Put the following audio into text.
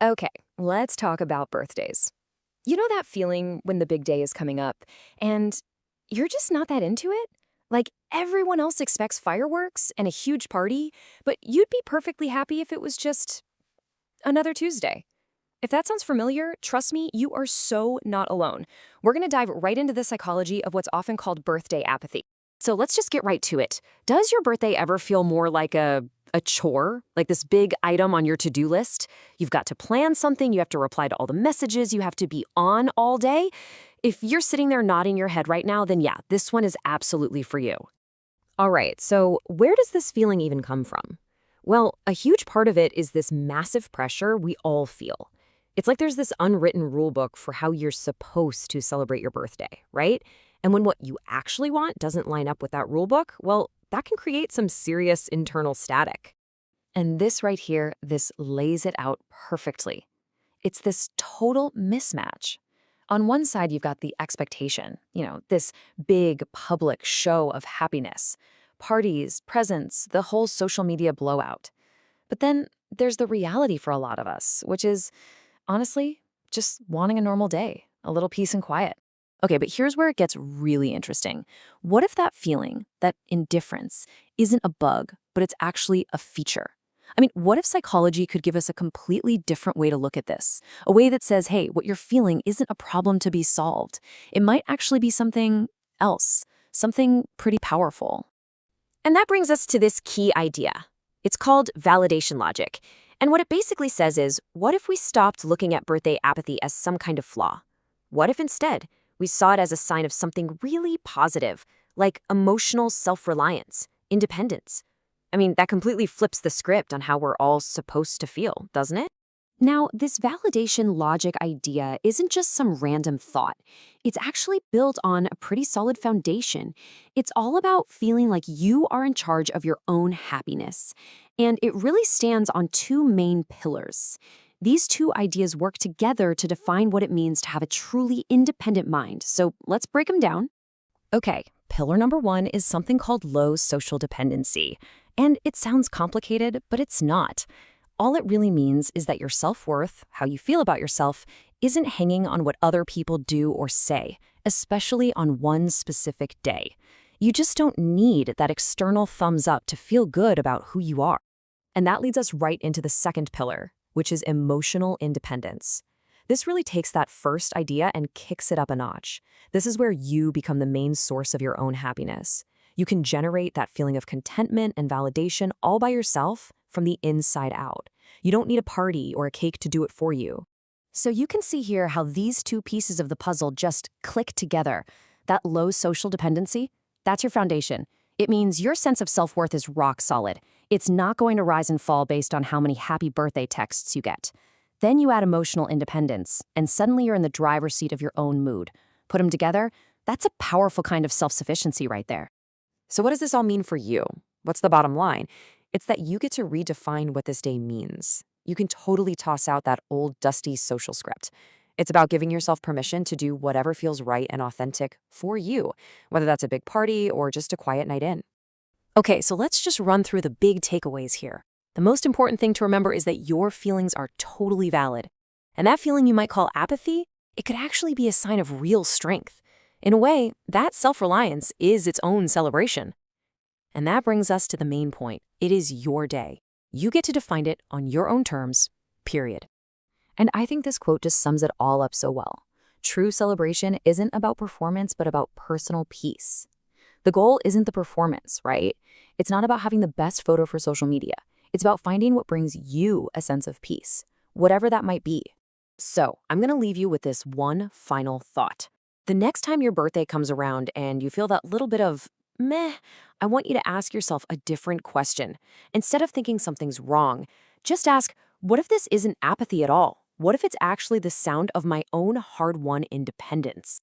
Okay, let's talk about birthdays. You know that feeling when the big day is coming up and you're just not that into it? Like everyone else expects fireworks and a huge party, but you'd be perfectly happy if it was just another Tuesday. If that sounds familiar, trust me, you are so not alone. We're going to dive right into the psychology of what's often called birthday apathy. So let's just get right to it. Does your birthday ever feel more like a chore, like this big item on your to-do list? You've got to plan something, you have to reply to all the messages, you have to be on all day. If you're sitting there nodding your head right now, then yeah, this one is absolutely for you. All right, so where does this feeling even come from? Well, a huge part of it is this massive pressure we all feel. It's like there's this unwritten rule book for how you're supposed to celebrate your birthday, right? And when what you actually want doesn't line up with that rule book, well, that can create some serious internal static. And this right here, this lays it out perfectly. It's this total mismatch. On one side, you've got the expectation, this big public show of happiness, parties, presents, the whole social media blowout. But then there's the reality for a lot of us, which is, honestly, just wanting a normal day, a little peace and quiet. Okay, but here's where it gets really interesting. What if that feeling, that indifference, isn't a bug, but it's actually a feature? I mean, what if psychology could give us a completely different way to look at this? A way that says, hey, what you're feeling isn't a problem to be solved. It might actually be something else, something pretty powerful. And that brings us to this key idea. It's called validation logic. And what it basically says is, what if we stopped looking at birthday apathy as some kind of flaw? What if instead we saw it as a sign of something really positive, like emotional self-reliance, independence? I mean, that completely flips the script on how we're all supposed to feel, doesn't it? Now, this validation logic idea isn't just some random thought. It's actually built on a pretty solid foundation. It's all about feeling like you are in charge of your own happiness. And it really stands on two main pillars. These two ideas work together to define what it means to have a truly independent mind. So let's break them down. Okay, pillar number one is something called low social dependency. And it sounds complicated, but it's not. All it really means is that your self-worth, how you feel about yourself, isn't hanging on what other people do or say, especially on one specific day. You just don't need that external thumbs up to feel good about who you are. And that leads us right into the second pillar, which is emotional independence. This really takes that first idea and kicks it up a notch. This is where you become the main source of your own happiness. You can generate that feeling of contentment and validation all by yourself from the inside out. You don't need a party or a cake to do it for you. So you can see here how these two pieces of the puzzle just click together. That low social dependency, that's your foundation. It means your sense of self-worth is rock solid. It's not going to rise and fall based on how many happy birthday texts you get. Then you add emotional independence, and suddenly you're in the driver's seat of your own mood. Put them together, that's a powerful kind of self-sufficiency right there. So what does this all mean for you? What's the bottom line? It's that you get to redefine what this day means. You can totally toss out that old, dusty social script. It's about giving yourself permission to do whatever feels right and authentic for you, whether that's a big party or just a quiet night in. Okay, so let's just run through the big takeaways here. The most important thing to remember is that your feelings are totally valid. And that feeling you might call apathy, it could actually be a sign of real strength. In a way, that self-reliance is its own celebration. And that brings us to the main point. It is your day. You get to define it on your own terms, period. And I think this quote just sums it all up so well. True celebration isn't about performance, but about personal peace. The goal isn't the performance, right? It's not about having the best photo for social media. It's about finding what brings you a sense of peace, whatever that might be. So I'm going to leave you with this one final thought. The next time your birthday comes around and you feel that little bit of meh, I want you to ask yourself a different question. Instead of thinking something's wrong, just ask, what if this isn't apathy at all? What if it's actually the sound of my own hard-won independence?